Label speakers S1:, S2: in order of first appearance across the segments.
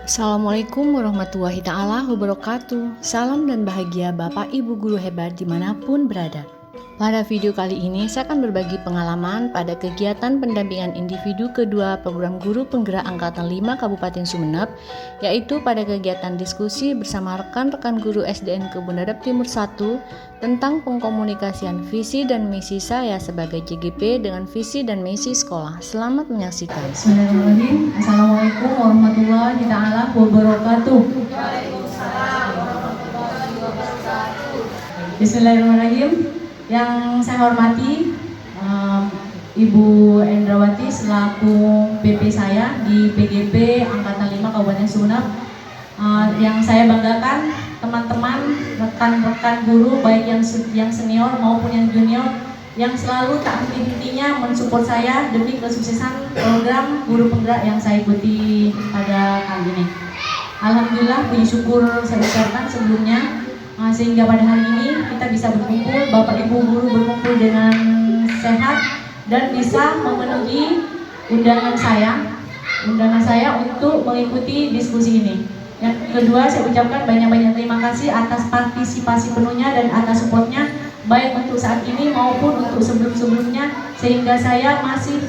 S1: Assalamualaikum warahmatullahi ta'ala wabarakatuh. Salam dan bahagia Bapak Ibu Guru hebat dimanapun berada. Pada video kali ini saya akan berbagi pengalaman pada kegiatan pendampingan individu kedua program guru penggerak Angkatan 5 Kabupaten Sumeneb, yaitu pada kegiatan diskusi bersama rekan-rekan guru SDN Kebun Dadap Timur 1 tentang pengkomunikasian visi dan misi saya sebagai JGP dengan visi dan misi sekolah. Selamat menyaksikan.
S2: Bismillahirrahmanirrahim. Assalamualaikum warahmatullahi ta'ala wabarakatuh. Bismillahirrahmanirrahim. Yang saya hormati Ibu Endrawati selaku PP saya di PGP Angkatan 5 Kabupaten Sumeneb. Yang saya banggakan teman-teman, rekan-rekan guru baik yang senior maupun yang junior yang selalu tak henti-hentinya mensupport saya demi kesuksesan program guru penggerak yang saya ikuti pada kali ini. Alhamdulillah, puji syukur saya ucapkan sebelumnya sehingga pada hari ini kita bisa berkumpul, Bapak Ibu guru berkumpul dengan sehat dan bisa memenuhi undangan saya untuk mengikuti diskusi ini. Yang kedua, saya ucapkan banyak-banyak terima kasih atas partisipasi penuhnya dan atas supportnya baik untuk saat ini maupun untuk sebelum-sebelumnya, sehingga saya masih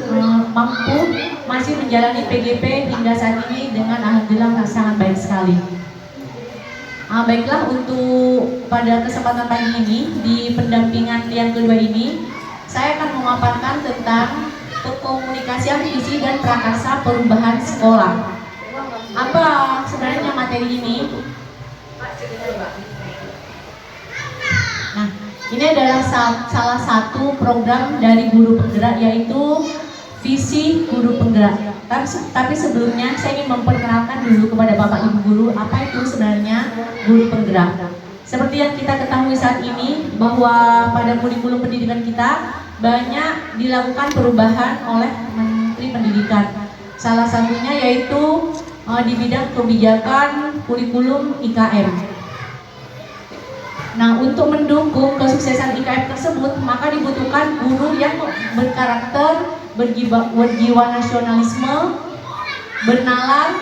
S2: masih menjalani PGP hingga saat ini dengan alhamdulillah sangat baik sekali. Baiklah, untuk pada kesempatan pagi ini di pendampingan yang kedua ini saya akan memaparkan tentang pengkomunikasian visi dan prakarsa perubahan sekolah. Apa sebenarnya materi ini? Nah, ini adalah salah satu program dari guru penggerak, yaitu visi guru penggerak. Tapi sebelumnya saya ingin memperkenalkan dulu kepada Bapak Ibu guru apa itu sebenarnya guru penggerak. Seperti yang kita ketahui saat ini bahwa pada kurikulum pendidikan kita banyak dilakukan perubahan oleh Menteri Pendidikan. Salah satunya yaitu di bidang kebijakan kurikulum IKM. Nah, untuk mendukung kesuksesan IKM tersebut, maka dibutuhkan guru yang berkarakter, berjiwa nasionalisme, bernalar,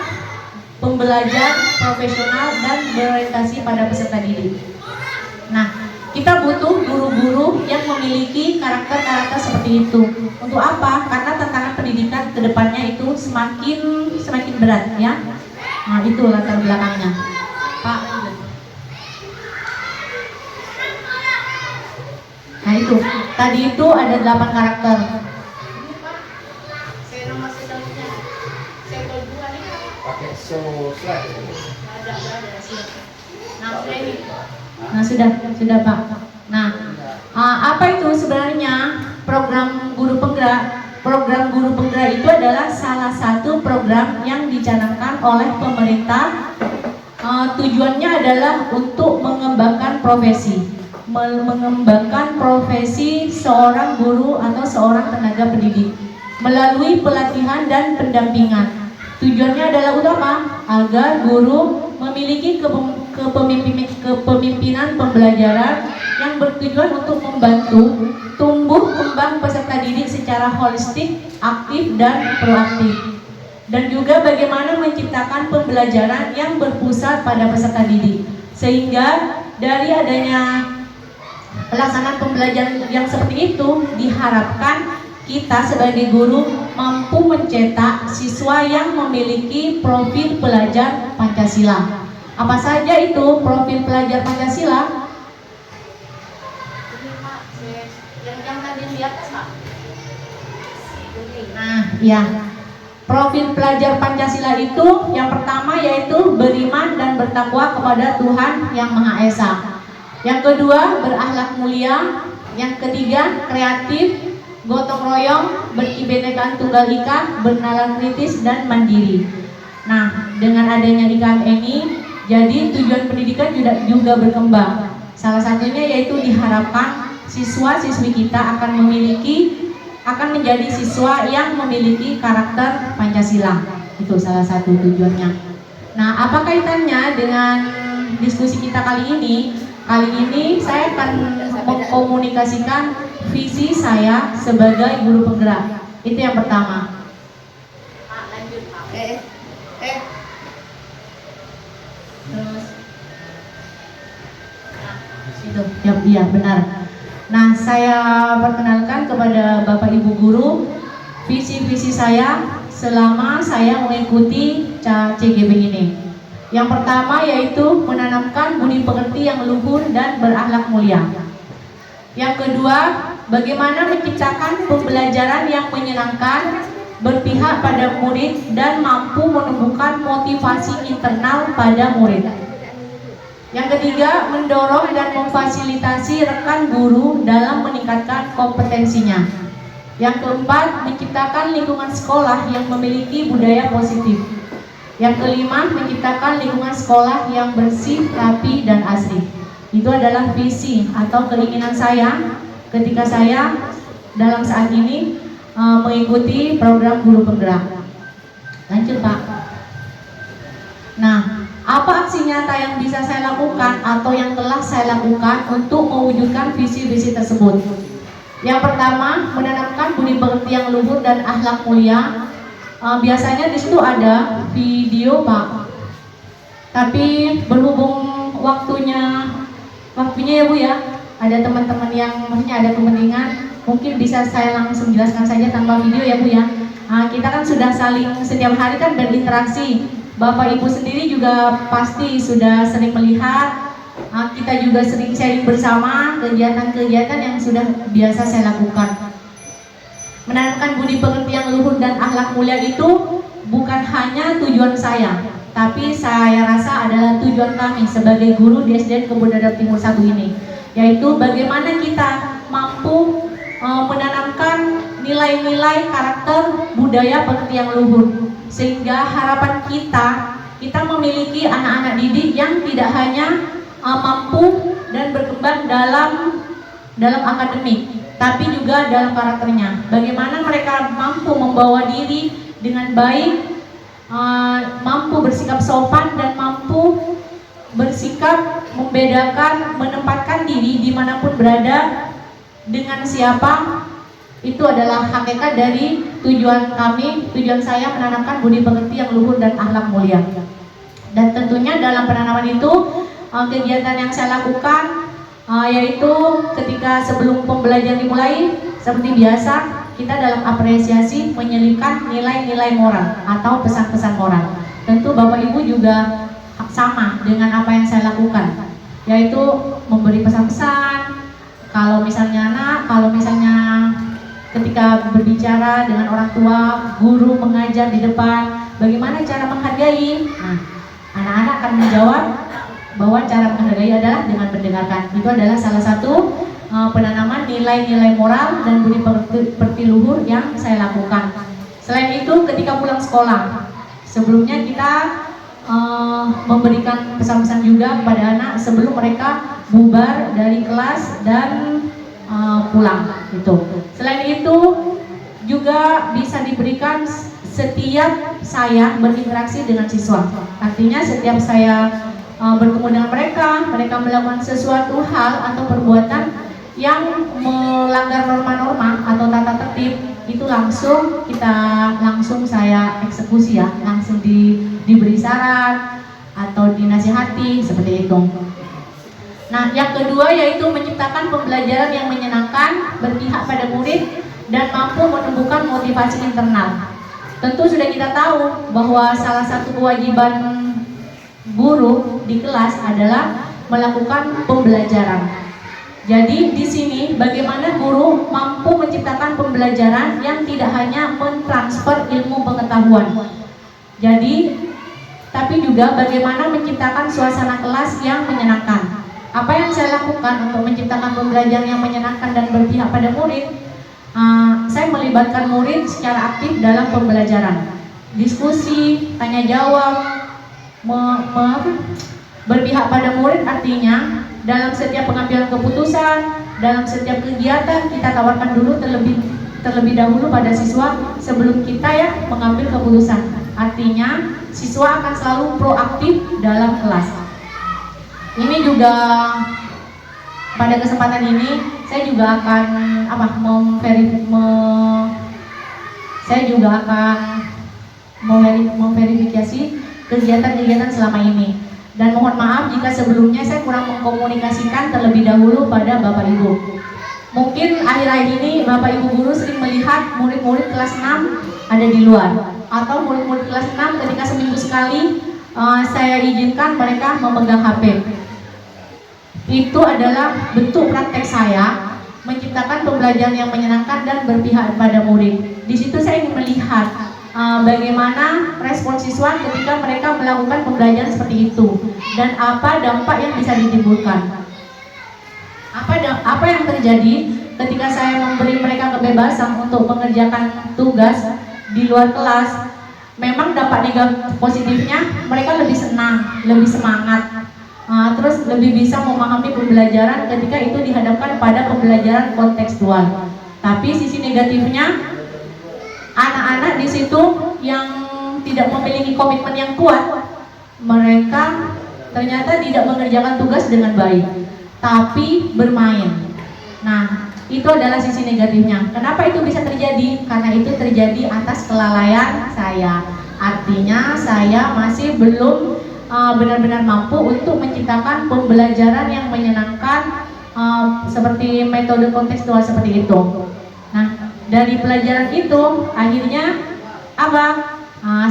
S2: pembelajar, profesional, dan berorientasi pada peserta didik. Nah, kita butuh guru-guru yang memiliki karakter-karakter seperti itu. Untuk apa? Karena tantangan pendidikan ke depannya itu semakin berat, ya. Nah, itu latar belakangnya. Pak. Nah, itu. Tadi itu ada 8 karakter. Nah, sudah Pak. Nah, apa itu sebenarnya program guru penggerak? Program guru penggerak itu adalah salah satu program yang dicanangkan oleh pemerintah. Tujuannya adalah untuk mengembangkan profesi seorang guru atau seorang tenaga pendidik melalui pelatihan dan pendampingan. Tujuannya adalah untuk apa? Agar guru memiliki kepemimpinan pembelajaran yang bertujuan untuk membantu tumbuh kembang peserta didik secara holistik, aktif, dan proaktif. Dan juga bagaimana menciptakan pembelajaran yang berpusat pada peserta didik. Sehingga dari adanya pelaksanaan pembelajaran yang seperti itu diharapkan kita sebagai guru mampu mencetak siswa yang memiliki profil pelajar Pancasila. Apa saja itu profil pelajar Pancasila? Yang tadi lihat, Pak. Nah, ya. Profil pelajar Pancasila itu yang pertama yaitu beriman dan bertakwa kepada Tuhan Yang Maha Esa. Yang kedua, berakhlak mulia. Yang ketiga, kreatif, gotong royong, berkebinekaan tunggal ika, bernalar kritis, dan mandiri. Nah, dengan adanya IKM ini, jadi tujuan pendidikan juga berkembang. Salah satunya yaitu diharapkan siswa-siswi kita akan menjadi siswa yang memiliki karakter Pancasila. Itu salah satu tujuannya. Nah, apa kaitannya dengan diskusi kita kali ini? Kali ini saya akan mengkomunikasikan visi saya sebagai guru penggerak. Itu yang pertama. Lanjut, Pak. Itu, ya, iya benar. Nah, saya perkenalkan kepada Bapak Ibu guru visi-visi saya selama saya mengikuti CGB ini. Yang pertama yaitu menanamkan budi pekerti yang luhur dan berakhlak mulia. Yang kedua, bagaimana menciptakan pembelajaran yang menyenangkan, berpihak pada murid dan mampu menumbuhkan motivasi internal pada murid. Yang ketiga, mendorong dan memfasilitasi rekan guru dalam meningkatkan kompetensinya. Yang keempat, menciptakan lingkungan sekolah yang memiliki budaya positif. Yang kelima, menciptakan lingkungan sekolah yang bersih, rapi, dan asri. Itu adalah visi atau keinginan saya ketika saya dalam saat ini mengikuti program guru penggerak. Lanjut, Pak. Nah, apa aksi nyata yang bisa saya lakukan atau yang telah saya lakukan untuk mewujudkan visi-visi tersebut? Yang pertama, menanamkan budi pekerti yang luhur dan akhlak mulia. Biasanya di situ ada video, Pak. Tapi berhubung waktunya ya Bu ya, ada teman-teman yang maksudnya ada kepentingan, mungkin bisa saya langsung jelaskan saja tanpa video ya Bu ya. Kita kan sudah saling setiap hari kan berinteraksi. Bapak Ibu sendiri juga pasti sudah sering melihat, kita juga sering sharing bersama kegiatan-kegiatan yang sudah biasa saya lakukan. Menanamkan budi pekerti yang luhur dan akhlak mulia itu bukan hanya tujuan saya, tapi saya rasa adalah tujuan kami sebagai guru di SDN Kebun Dadap Timur 1 ini, yaitu bagaimana kita mampu menanamkan nilai-nilai karakter budaya pekerti yang luhur, sehingga harapan kita memiliki anak-anak didik yang tidak hanya mampu dan berkembang dalam akademik, tapi juga dalam karakternya. Bagaimana mereka mampu membawa diri dengan baik, mampu bersikap sopan dan mampu bersikap membedakan, menempatkan diri dimanapun berada dengan siapa. Itu adalah hakikat dari tujuan saya menanamkan budi pekerti yang luhur dan akhlak mulia. Dan tentunya dalam penanaman itu kegiatan yang saya lakukan yaitu ketika sebelum pembelajaran dimulai, seperti biasa kita dalam apresiasi menyelipkan nilai-nilai moral atau pesan-pesan moral. Tentu Bapak Ibu juga sama dengan apa yang saya lakukan, yaitu memberi pesan-pesan. Kalau misalnya ketika berbicara dengan orang tua, guru mengajar di depan, bagaimana cara menghargai? Nah, anak-anak akan menjawab bahwa cara menghargai adalah dengan mendengarkan. Itu adalah salah satu penanaman nilai-nilai moral dan budi pekerti luhur yang saya lakukan. Selain itu, ketika pulang sekolah, sebelumnya kita memberikan pesan-pesan juga kepada anak sebelum mereka bubar dari kelas dan pulang. Itu. Selain itu, juga bisa diberikan setiap saya berinteraksi dengan siswa. Artinya setiap saya bertemu dengan mereka melakukan sesuatu hal atau perbuatan yang melanggar norma-norma atau tata tertib, itu langsung saya eksekusi ya, langsung diberi saran atau dinasihati seperti itu. Nah, yang kedua yaitu menciptakan pembelajaran yang menyenangkan, berpihak pada murid dan mampu menumbuhkan motivasi internal. Tentu sudah kita tahu bahwa salah satu kewajiban guru di kelas adalah melakukan pembelajaran. Jadi di sini bagaimana guru mampu menciptakan pembelajaran yang tidak hanya mentransfer ilmu pengetahuan. Tapi juga bagaimana menciptakan suasana kelas yang menyenangkan. Apa yang saya lakukan untuk menciptakan pembelajaran yang menyenangkan dan berpihak pada murid? Saya melibatkan murid secara aktif dalam pembelajaran. Diskusi, tanya jawab, berpihak pada murid artinya dalam setiap pengambilan keputusan, dalam setiap kegiatan kita tawarkan dulu terlebih dahulu pada siswa sebelum kita ya mengambil keputusan. Artinya siswa akan selalu proaktif dalam kelas. Ini juga pada kesempatan ini saya juga akan memverifikasi kegiatan-kegiatan selama ini. Dan mohon maaf jika sebelumnya saya kurang mengkomunikasikan terlebih dahulu pada Bapak Ibu. Mungkin akhir-akhir ini Bapak Ibu guru sering melihat murid-murid kelas 6 ada di luar, atau murid-murid kelas 6 ketika seminggu sekali saya izinkan mereka memegang HP. Itu adalah bentuk praktek saya menciptakan pembelajaran yang menyenangkan dan berpihak pada murid. Di situ saya ingin melihat bagaimana respon siswa ketika mereka melakukan pembelajaran seperti itu dan apa dampak yang bisa ditimbulkan. Apa yang terjadi ketika saya memberi mereka kebebasan untuk mengerjakan tugas di luar kelas. Memang dampak negatif positifnya mereka lebih senang, lebih semangat, terus lebih bisa memahami pembelajaran ketika itu dihadapkan pada pembelajaran kontekstual. Tapi sisi negatifnya, anak-anak di situ yang tidak memiliki komitmen yang kuat, mereka ternyata tidak mengerjakan tugas dengan baik, tapi bermain. Nah, itu adalah sisi negatifnya. Kenapa itu bisa terjadi? Karena itu terjadi atas kelalaian saya. Artinya saya masih belum benar-benar mampu untuk menciptakan pembelajaran yang menyenangkan seperti metode kontekstual seperti itu. Nah, dari pelajaran itu akhirnya apa?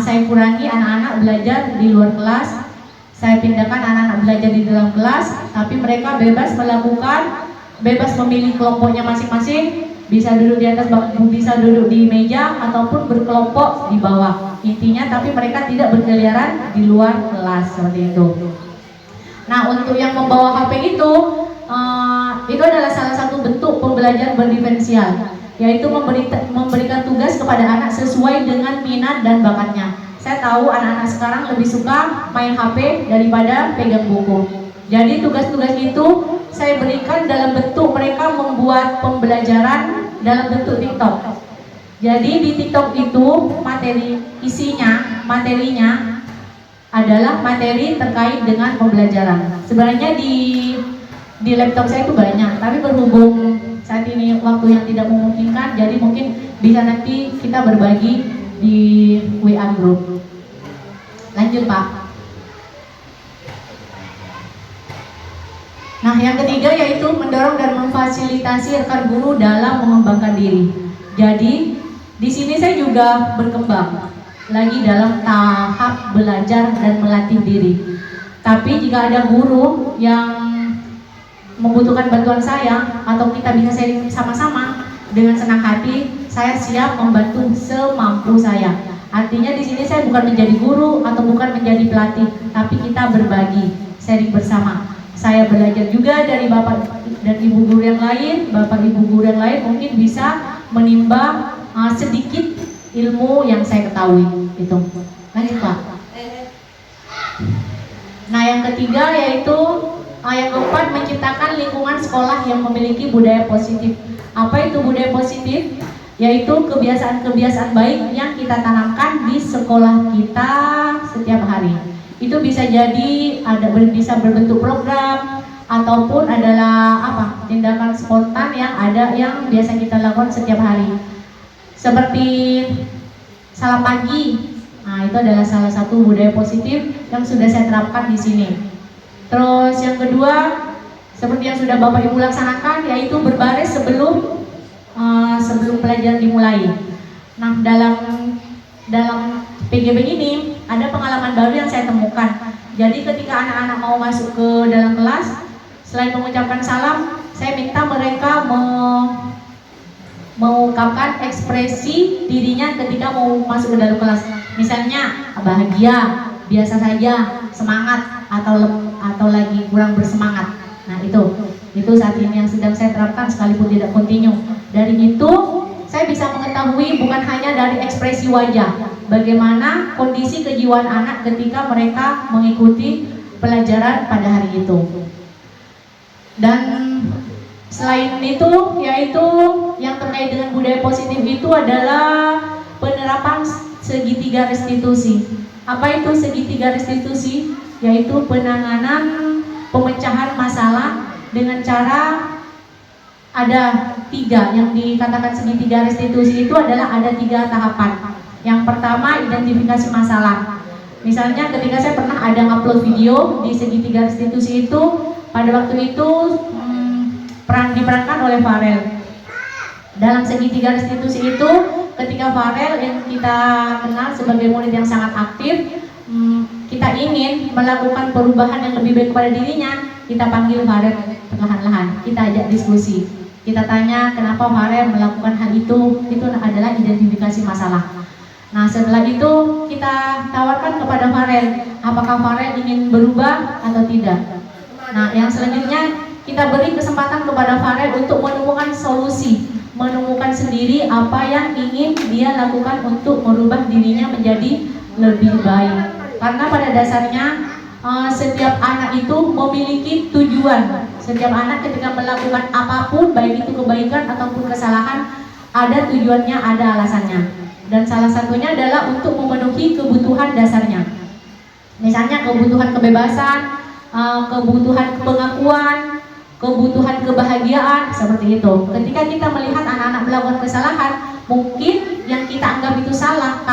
S2: Saya kurangi anak-anak belajar di luar kelas. Saya pindahkan anak-anak belajar di dalam kelas, tapi mereka bebas melakukan, bebas memilih kelompoknya masing-masing, bisa duduk di atas bangku, bisa duduk di meja, ataupun berkelompok di bawah. Intinya tapi mereka tidak berkeliaran di luar kelas seperti itu. Nah, untuk yang membawa HP itu adalah salah satu bentuk pembelajaran berdiferensial, yaitu memberikan tugas kepada anak sesuai dengan minat dan bakatnya. Saya tahu anak-anak sekarang lebih suka main HP daripada pegang buku. Jadi tugas-tugas itu saya berikan dalam bentuk mereka membuat pembelajaran dalam bentuk TikTok. Jadi di TikTok itu materinya adalah materi terkait dengan pembelajaran. Sebenarnya di laptop saya itu banyak, tapi berhubung saat ini waktu yang tidak memungkinkan, jadi mungkin bisa nanti kita berbagi di WA group. Lanjut Pak. Nah, yang ketiga yaitu mendorong dan memfasilitasi rekan guru dalam mengembangkan diri. Jadi di sini saya juga berkembang lagi dalam tahap belajar dan melatih diri. Tapi jika ada guru yang membutuhkan bantuan saya atau kita bisa sharing sama-sama, dengan senang hati saya siap membantu semampu saya. Artinya di sini saya bukan menjadi guru atau bukan menjadi pelatih, tapi kita berbagi, sharing bersama. Saya belajar juga dari bapak dan ibu guru yang lain, bapak ibu guru yang lain mungkin bisa menimba sedikit ilmu yang saya ketahui. Itu. Lanjut Pak. Nah, yang ketiga yaitu yang keempat, menciptakan lingkungan sekolah yang memiliki budaya positif. Apa itu budaya positif? Yaitu kebiasaan-kebiasaan baik yang kita tanamkan di sekolah kita setiap hari. Itu bisa jadi bisa berbentuk program ataupun adalah tindakan spontan yang biasa kita lakukan setiap hari. Seperti salam pagi. Nah, itu adalah salah satu budaya positif yang sudah saya terapkan di sini. Terus yang kedua, seperti yang sudah Bapak Ibu laksanakan, yaitu berbaris sebelum pelajaran dimulai. Nah, dalam PGB ini ada pengalaman baru yang saya temukan. Jadi ketika anak-anak mau masuk ke dalam kelas, selain mengucapkan salam, saya minta mereka mengungkapkan ekspresi dirinya ketika mau masuk ke dalam kelas. Misalnya bahagia, biasa saja, semangat, atau lagi kurang bersemangat. Nah, itu saat ini yang sedang saya terapkan sekalipun tidak kontinu. Dari itu saya bisa mengetahui bukan hanya dari ekspresi wajah, bagaimana kondisi kejiwaan anak ketika mereka mengikuti pelajaran pada hari itu. Dan selain itu, yaitu yang terkait dengan budaya positif itu adalah penerapan segitiga restitusi. Apa itu segitiga restitusi? Yaitu penanganan pemecahan masalah dengan cara ada 3 yang dikatakan segitiga restitusi itu adalah ada 3 tahapan. Yang pertama, identifikasi masalah. Misalnya ketika saya pernah ada ngupload video di segitiga restitusi itu, pada waktu itu diperankan oleh Farel. Dalam segitiga restitusi itu, ketika Farel yang kita kenal sebagai murid yang sangat aktif, kita ingin melakukan perubahan yang lebih baik kepada dirinya, kita panggil Farel perlahan-lahan, kita ajak diskusi. Kita tanya kenapa Farel melakukan hal itu adalah identifikasi masalah. Nah setelah itu kita tawarkan kepada Farel, apakah Farel ingin berubah atau tidak. Nah yang selanjutnya kita beri kesempatan kepada Farel untuk menemukan solusi, menemukan sendiri apa yang ingin dia lakukan untuk merubah dirinya menjadi lebih baik. Karena pada dasarnya setiap anak itu memiliki tujuan. Setiap anak ketika melakukan apapun, baik itu kebaikan ataupun kesalahan, ada tujuannya, ada alasannya. Dan salah satunya adalah untuk memenuhi kebutuhan dasarnya. Misalnya kebutuhan kebebasan, kebutuhan pengakuan, kebutuhan kebahagiaan, seperti itu. Ketika kita melihat anak-anak melakukan kesalahan, mungkin yang kita anggap itu salah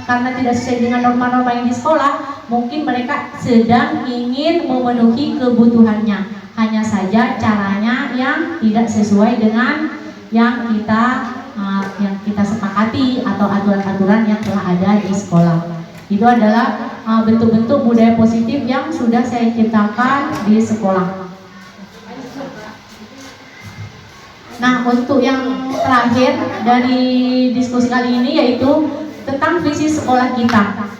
S2: karena tidak sesuai dengan norma-norma yang di sekolah, mungkin mereka sedang ingin memenuhi kebutuhannya. Hanya saja caranya yang tidak sesuai dengan yang kita sepakati atau aturan-aturan yang telah ada di sekolah. Itu adalah bentuk-bentuk budaya positif yang sudah saya ciptakan di sekolah. Nah, untuk yang terakhir dari diskusi kali ini yaitu tentang visi sekolah kita,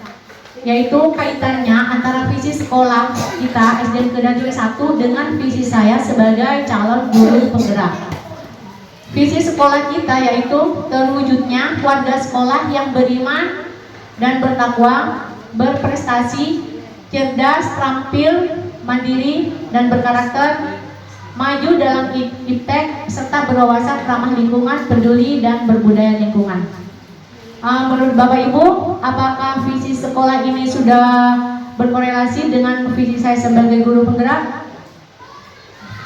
S2: yaitu kaitannya antara visi sekolah kita SD Negeri Negeri 1 dengan visi saya sebagai calon guru penggerak. Visi sekolah kita yaitu terwujudnya warga sekolah yang beriman dan bertakwa, berprestasi, cerdas, terampil, mandiri, dan berkarakter, maju dalam iptek, serta berwawasan ramah lingkungan, peduli, dan berbudaya lingkungan. Menurut Bapak Ibu, apakah visi sekolah ini sudah berkorelasi dengan visi saya sebagai guru penggerak?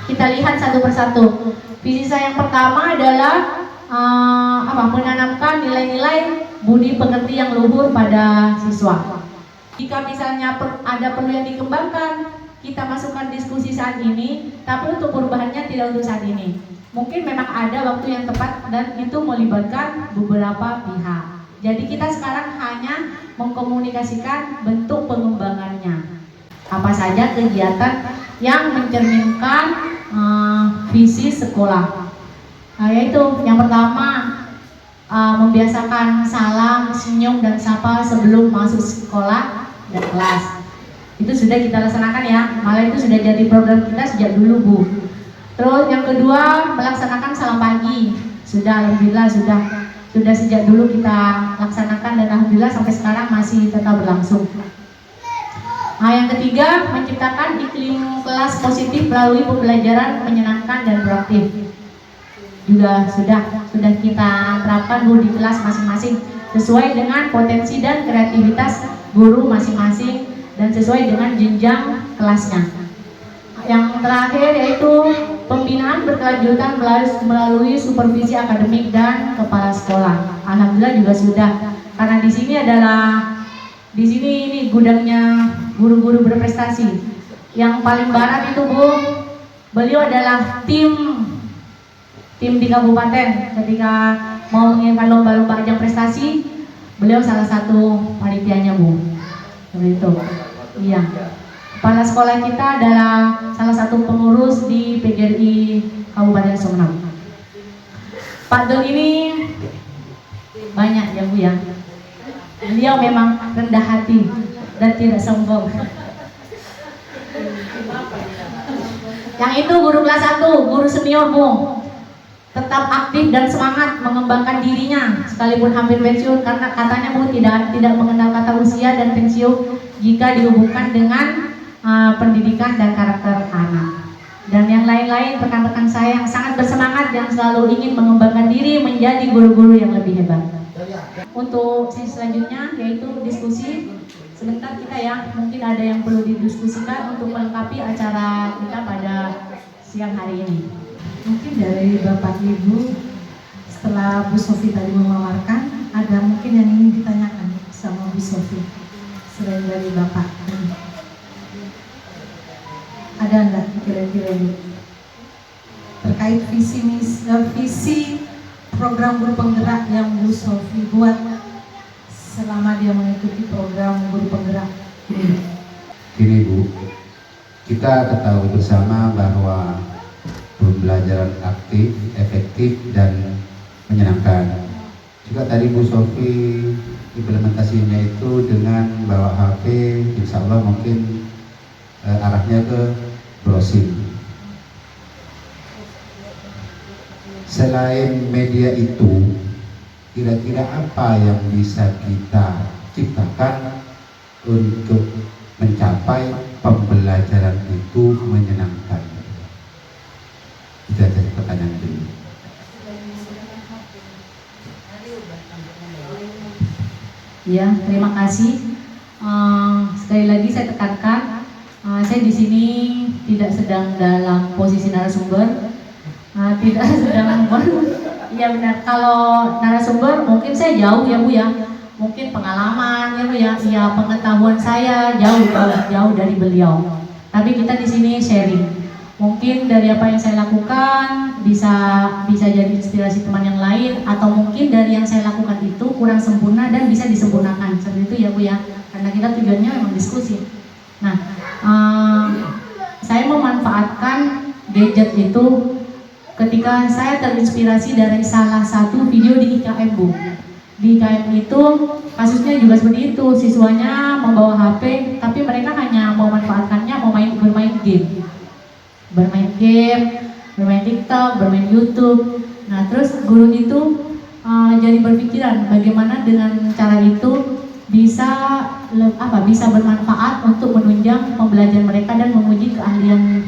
S2: Kita lihat satu persatu. Visi saya yang pertama adalah menanamkan nilai-nilai budi pekerti yang luhur pada siswa. Jika misalnya ada perlu yang dikembangkan, kita masukkan diskusi saat ini, tapi untuk perubahannya tidak untuk saat ini. Mungkin memang ada waktu yang tepat dan itu melibatkan beberapa pihak. Jadi kita sekarang hanya mengkomunikasikan bentuk pengembangannya. Apa saja kegiatan yang mencerminkan visi sekolah. Yaitu yang pertama, membiasakan salam, senyum, dan sapa sebelum masuk sekolah dan kelas. Itu sudah kita laksanakan ya, malah itu sudah jadi program kita sejak dulu Bu. Terus yang kedua, melaksanakan salam pagi. Sudah, alhamdulillah sudah sejak dulu kita laksanakan dan alhamdulillah sampai sekarang masih tetap berlangsung. Nah, yang ketiga, menciptakan iklim kelas positif melalui pembelajaran menyenangkan dan proaktif. Juga sudah kita terapkan Bu di kelas masing-masing sesuai dengan potensi dan kreativitas guru masing-masing dan sesuai dengan jenjang kelasnya. Yang terakhir yaitu pembinaan berkelanjutan melalui supervisi akademik dan kepala sekolah. Alhamdulillah juga sudah, karena di sini ini gudangnya guru-guru berprestasi. Yang paling barat itu Bu, beliau adalah tim di kabupaten. Ketika mau mengirimkan lomba-lomba ajang prestasi, beliau salah satu panitianya Bu. Seperti itu. Iya. Kepala sekolah kita adalah salah satu pengurus di PGRI Kabupaten Sumeneb. Pak Dul ini banyak ya Bu ya. Beliau memang rendah hati dan tidak sombong. Yang itu guru kelas 1, guru senior Bu. Tetap aktif dan semangat mengembangkan dirinya sekalipun hampir pensiun, karena katanya Bu tidak mengenal kata usia dan pensiun jika dihubungkan dengan pendidikan dan karakter anak. Dan yang lain-lain rekan-rekan saya yang sangat bersemangat, yang selalu ingin mengembangkan diri menjadi guru-guru yang lebih hebat. Untuk sesi selanjutnya yaitu diskusi. Sebentar kita ya, mungkin ada yang perlu didiskusikan untuk melengkapi acara kita pada siang hari ini.
S3: Mungkin dari Bapak Ibu, setelah Bu Sofi tadi memaparkan, ada mungkin yang ingin ditanyakan sama Bu Sofi. selain dari Bapak? Ada nggak kira-kira Bu? Terkait visi program guru penggerak yang Bu Sofi buat selama dia mengikuti program guru penggerak ini.
S4: Gini Bu, kita ketahui bersama bahwa pembelajaran aktif, efektif, dan menyenangkan. Juga tadi Bu Sofi implementasinya itu dengan bawa HP, insya Allah mungkin arahnya ke browsing. Selain media itu, kira-kira apa yang bisa kita ciptakan untuk mencapai pembelajaran itu menyenangkan? Itu aja pertanyaan dulu.
S2: Ya, terima kasih. Sekali lagi saya tekankan, saya di sini tidak sedang dalam posisi narasumber, tidak sedang ya benar. Kalau narasumber mungkin saya jauh ya Bu ya, mungkin pengalaman ya Bu ya, pengetahuan saya jauh dari beliau. Tapi kita di sini sharing. Mungkin dari apa yang saya lakukan bisa jadi inspirasi teman yang lain, atau mungkin dari yang saya lakukan itu kurang sempurna dan bisa disempurnakan. Seperti itu ya Bu ya, karena kita tujuannya memang diskusi. Nah, saya memanfaatkan gadget itu ketika saya terinspirasi dari salah satu video di IKM Bu. Di IKM itu kasusnya juga seperti itu, siswanya membawa HP tapi mereka hanya memanfaatkannya bermain game, bermain TikTok, bermain YouTube. Nah, terus guru itu jadi berpikiran bagaimana dengan cara itu bisa bermanfaat untuk menunjang pembelajaran mereka dan menguji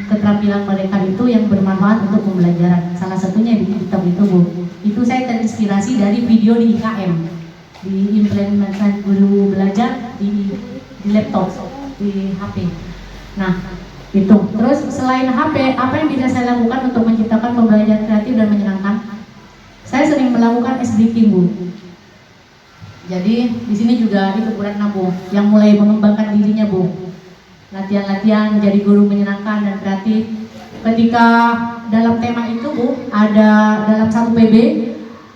S2: keterampilan mereka itu yang bermanfaat untuk pembelajaran. Salah satunya di TikTok itu Bu. Itu saya terinspirasi dari video di IKM, di implementasi guru belajar di laptop, di HP. Nah, itu. Terus selain HP, apa yang bisa saya lakukan untuk menciptakan pembelajaran kreatif dan menyenangkan? Saya sering melakukan ice breaking Bu. Jadi di sini juga itu Bu Ratna Bu, yang mulai mengembangkan dirinya Bu. Latihan-latihan jadi guru menyenangkan dan kreatif. Ketika dalam tema itu Bu, ada dalam satu PB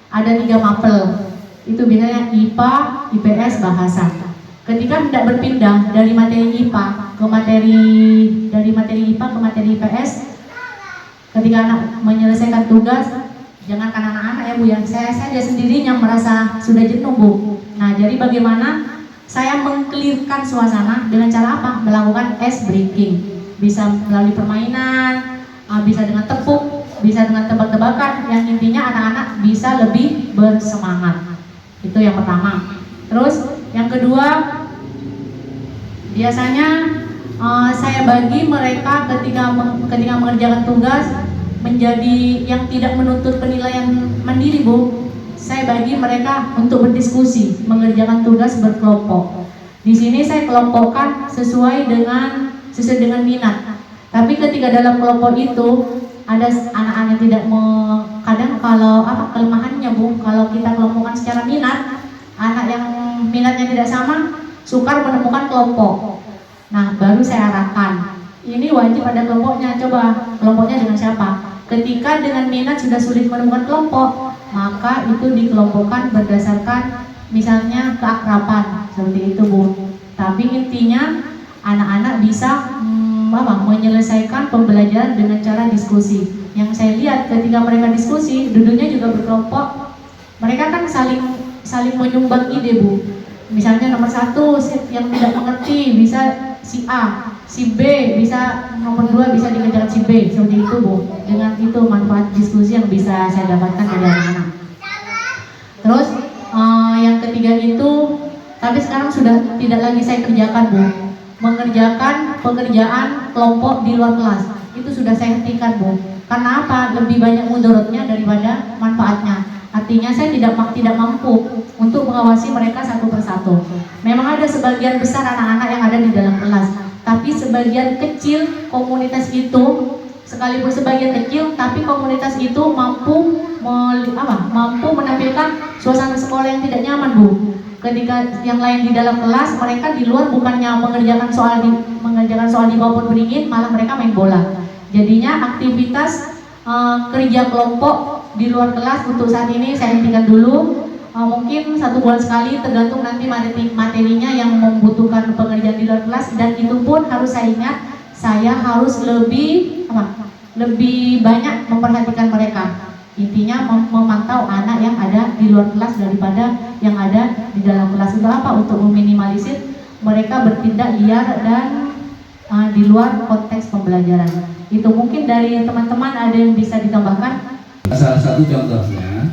S2: ada 3 mapel. Itu biasanya IPA, IPS, bahasa. Ketika hendak berpindah dari materi IPA ke materi IPS, ketika anak menyelesaikan tugas, jangankan anak-anak ya Bu ya, saya saja sendiri yang merasa sudah jenuh Bu. Nah, jadi bagaimana saya mengclearkan suasana dengan cara apa? Melakukan ice breaking. Bisa melalui permainan, bisa dengan tepuk, bisa dengan tebak-tebakan. Yang intinya anak-anak bisa lebih bersemangat. Itu yang pertama. Terus yang kedua, biasanya saya bagi mereka ketika mengerjakan tugas menjadi yang tidak menuntut penilaian mandiri Bu. Saya bagi mereka untuk berdiskusi, mengerjakan tugas berkelompok. Di sini saya kelompokkan sesuai dengan minat. Tapi ketika dalam kelompok itu ada anak-anak yang tidak kadang kalau kelemahannya Bu, kalau kita kelompokkan secara minat, anak yang minatnya tidak sama sukar menemukan kelompok. Nah, baru saya arahkan, ini wajib ada kelompoknya. Coba kelompoknya dengan siapa? Ketika dengan minat sudah sulit menemukan kelompok, maka itu dikelompokkan berdasarkan misalnya keakraban, seperti itu Bu. Tapi intinya anak-anak bisa menyelesaikan pembelajaran dengan cara diskusi. Yang saya lihat ketika mereka diskusi, duduknya juga berkelompok, mereka kan saling menyumbang ide Bu. Misalnya nomor 1 yang tidak mengerti bisa si A, si B bisa, nomor 2 bisa dikerjakan si B, seperti itu Bu. Dengan itu manfaat diskusi yang bisa saya dapatkan dari anak-anak. Terus yang ketiga itu, tapi sekarang sudah tidak lagi saya kerjakan Bu, mengerjakan pekerjaan kelompok di luar kelas. Itu sudah saya hentikan Bu. Karena apa? Lebih banyak mudaratnya daripada manfaatnya. Artinya saya tidak mampu untuk mengawasi mereka satu persatu. Memang ada sebagian besar anak-anak yang ada di dalam kelas, tapi sebagian kecil komunitas itu, sekalipun sebagian kecil, tapi komunitas itu mampu menampilkan suasana sekolah yang tidak nyaman Bu. Ketika yang lain di dalam kelas, mereka di luar bukannya mengerjakan soal di bawah beringin, malah mereka main bola. Jadinya aktivitas kerja kelompok di luar kelas untuk saat ini saya hentikan dulu. Mungkin 1 bulan sekali, tergantung nanti materinya yang membutuhkan pengerjaan di luar kelas, dan itu pun harus saya ingat, saya harus lebih banyak memperhatikan mereka. Intinya memantau anak yang ada di luar kelas daripada yang ada di dalam kelas. Untuk apa? Untuk meminimalisir mereka bertindak liar dan di luar konteks pembelajaran. Itu mungkin dari teman-teman ada yang bisa ditambahkan?
S5: Salah satu contohnya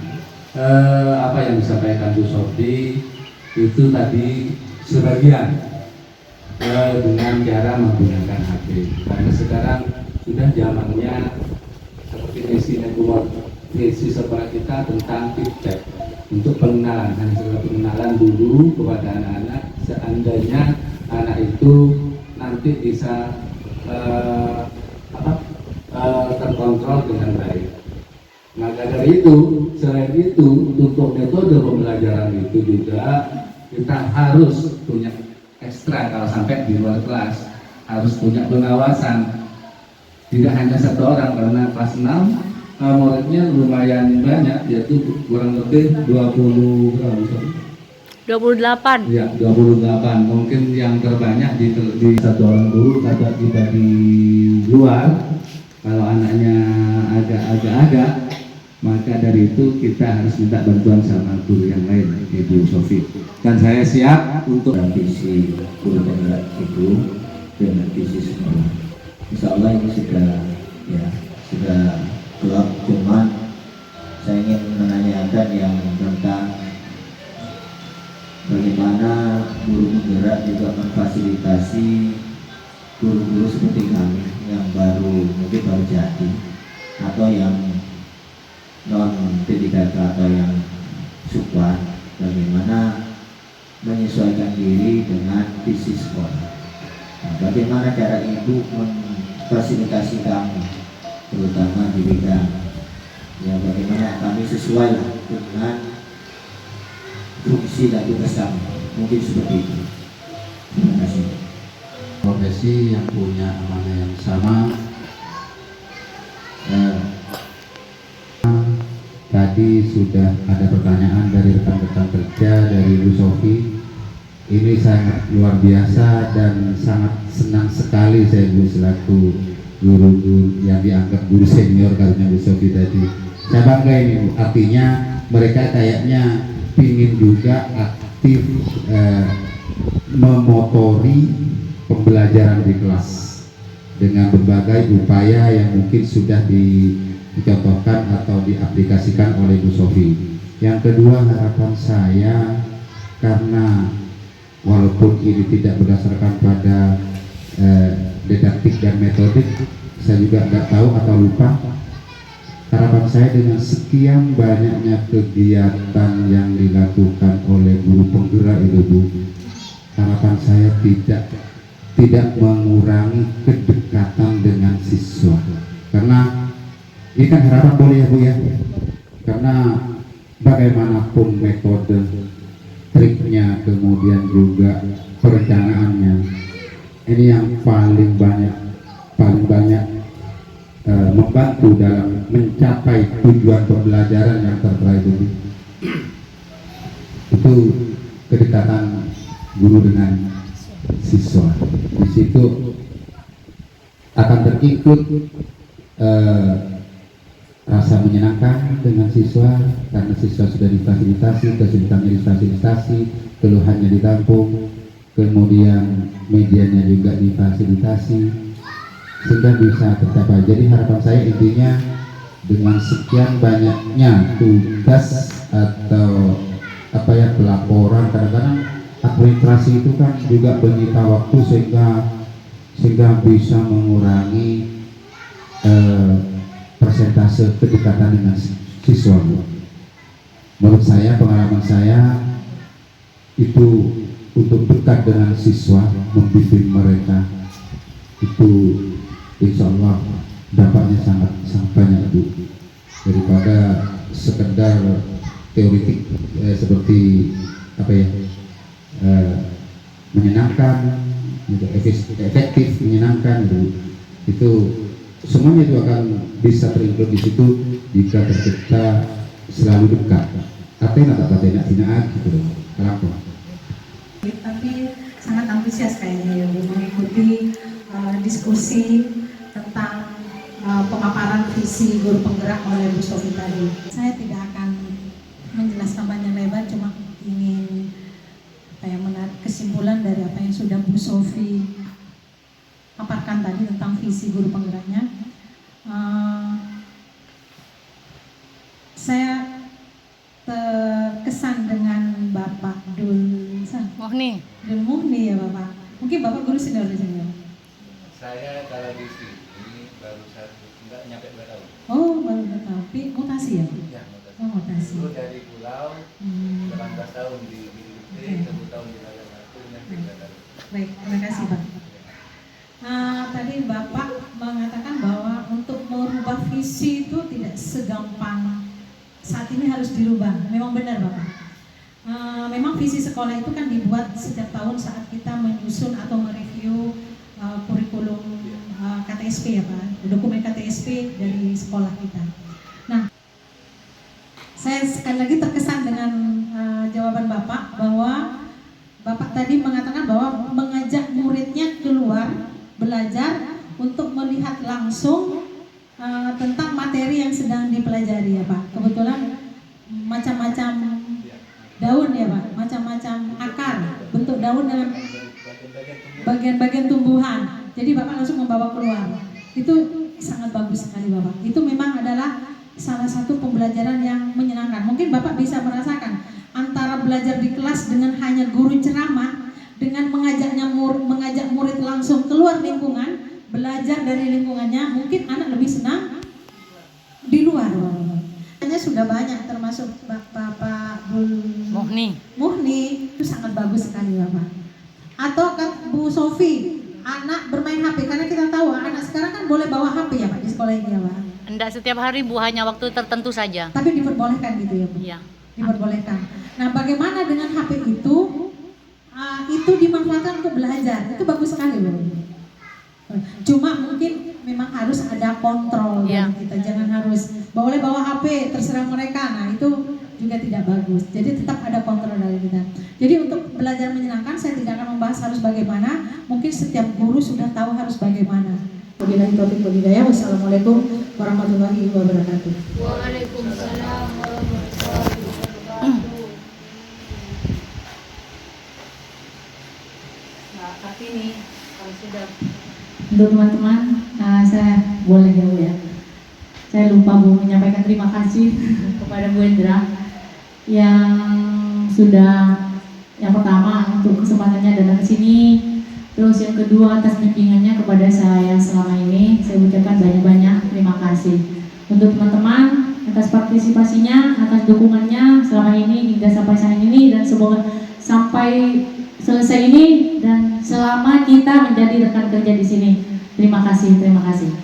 S5: apa yang disampaikan Bu Sofi itu tadi sebagian dengan cara menggunakan HP, karena sekarang sudah zamannya seperti misi sekolah kita tentang feedback untuk pengenalan, hanya sekedar pengenalan dulu kepada anak-anak, seandainya anak itu nanti bisa terkontrol dengan baik. Maka dari itu, selain itu, untuk metode pembelajaran itu juga kita harus punya ekstra. Kalau sampai di luar kelas harus punya pengawasan, tidak hanya 1 orang, karena kelas 6 muridnya lumayan banyak, yaitu kurang lebih
S1: 28.
S5: Ya, 28. Mungkin yang terbanyak di 1 orang dulu, kata kita di luar. Kalau anaknya agak-agak, maka dari itu kita harus minta bantuan sama guru yang lain, Ibu Sofi. Dan saya siap untuk visi guru penggerak itu dengan visi sekolah. Insya Allah ini sudah klop, cuman saya ingin menanyakan yang tentang bagaimana guru penggerak juga memfasilitasi guru-guru seperti kami yang mungkin baru jadi, atau yang non P3K atau yang sukwa, bagaimana menyesuaikan diri dengan visi sekolah. Nah, bagaimana cara ibu memfasilitasi kami, terutama di bidang bagaimana kami sesuai dengan fungsi dan tugas kami, mungkin seperti itu. Terima kasih.
S4: Profesi yang punya amanah yang sama. Tadi sudah ada pertanyaan dari rekan-rekan kerja dari Bu Sofi. Ini sangat luar biasa dan sangat senang sekali saya Bu selaku guru yang dianggap guru senior karena Bu Sofi tadi. Saya bangga ini Bu. Artinya mereka kayaknya ingin juga aktif memotori pembelajaran di kelas dengan berbagai upaya yang mungkin sudah dicontohkan atau diaplikasikan oleh Bu Sofi. Yang kedua, harapan saya, karena walaupun ini tidak berdasarkan pada didaktik dan metodik, saya juga nggak tahu atau lupa. Harapan saya dengan sekian banyaknya kegiatan yang dilakukan oleh guru penggerak itu Bu, harapan saya tidak mengurangi kedekatan dengan siswa, karena ini kan harapan boleh ya Bu ya, karena bagaimanapun metode, triknya, kemudian juga perencanaannya, ini yang paling banyak membantu dalam mencapai tujuan pembelajaran yang tertera itu kedekatan guru dengan siswa. Di situ akan terikut rasa menyenangkan dengan siswa, karena siswa sudah difasilitasi, kesulitannya difasilitasi, keluhannya ditampung, kemudian medianya juga difasilitasi sehingga bisa tercapai. Jadi harapan saya intinya dengan sekian banyaknya tugas atau pelaporan, kadang-kadang administrasi itu kan juga menyita waktu sehingga bisa mengurangi persentase kedekatan dengan siswa. Menurut saya, pengalaman saya itu untuk dekat dengan siswa, membimbing mereka, itu insya Allah dampaknya sangat banyak Bu, daripada sekedar teoritik seperti menyenangkan, efektif, menyenangkan, itu semuanya itu akan bisa terinclude di situ jika tercipta selalu dekat. Katanya tidak gitu loh.
S3: Tapi sangat antusias kayaknya ya Bu mengikuti diskusi tentang pemaparan visi guru penggerak oleh Bu Sofi tadi. Saya tidak akan menjelaskan panjang lebar, cuma ingin menarik kesimpulan dari apa yang sudah Bu Sofi paparkan tadi tentang visi guru penggeraknya. Saya terkesan dengan Bapak Dul Muhni ya Bapak. Mungkin Bapak guru senior di sini ya?
S5: Saya kalau di sini baru nggak nyampe 2 tahun.
S3: Oh baru 2 tahun, tapi mutasi ya?
S5: Ya, mutasi.
S3: Oh mutasi.
S5: Dulu dari pulau 18 tahun di BPT, 1 tahun di Layar Batu, nyampe 2 tahun.
S3: Baik, terima kasih Pak. Tadi Bapak mengatakan bahwa untuk merubah visi itu tidak segampang saat ini harus dirubah. Memang benar Bapak. Memang visi sekolah itu kan dibuat setiap tahun saat kita menyusun atau mereview kurikulum KTSP ya Pak, dokumen KTSP dari sekolah kita. Nah, saya sekali lagi terkesan dengan jawaban Bapak bahwa Bapak tadi mengatakan bahwa mengajak muridnya keluar belajar untuk melihat langsung tentang materi yang sedang dipelajari ya Pak. Kebetulan macam-macam daun ya Pak, macam-macam akar, bentuk daun dengan bagian-bagian tumbuhan. Jadi Bapak langsung membawa keluar. Itu sangat bagus sekali Bapak. Itu memang adalah salah satu pembelajaran yang menyenangkan. Mungkin Bapak bisa merasakan antara belajar di kelas dengan hanya guru ceramah dengan mengajak murid langsung keluar lingkungan, belajar dari lingkungannya, mungkin anak lebih senang di luar. Hanya sudah banyak termasuk Bapak Muhni itu sangat bagus sekali Bapak. Atau kan Bu Sofi, anak bermain HP, karena kita tahu anak sekarang kan boleh bawa HP ya Pak di sekolah ini ya Pak.
S1: Enggak setiap hari Bu, hanya waktu tertentu saja.
S3: Tapi diperbolehkan gitu ya Bu.
S1: Iya.
S3: Diperbolehkan. Nah bagaimana dengan HP itu dimanfaatkan untuk belajar, itu bagus sekali loh. Cuma mungkin memang harus ada kontrol dari kita, jangan harus boleh bawa HP terserah mereka. Nah itu juga tidak bagus. Jadi tetap ada kontrol dari kita. Jadi untuk belajar menyenangkan saya tidak akan membahas harus bagaimana. Mungkin setiap guru sudah tahu harus bagaimana. Wabillahi taufiq wal hidayah. Wassalamualaikum warahmatullahi wabarakatuh.
S6: Waalaikumsalam warahmatullahi wabarakatuh. Nah, tapi nih kalau sudah
S2: Untuk teman-teman, saya boleh ya Bu ya. Saya lupa Bu menyampaikan terima kasih kepada Bu Endra yang sudah yang pertama untuk kesempatannya datang ke sini, terus yang kedua atas bimbingannya kepada saya selama ini. Saya ucapkan banyak-banyak terima kasih untuk teman-teman atas partisipasinya, atas dukungannya selama ini hingga sampai saat ini, dan semoga sampai selesai ini dan selama kita menjadi rekan kerja di sini. Terima kasih, terima kasih.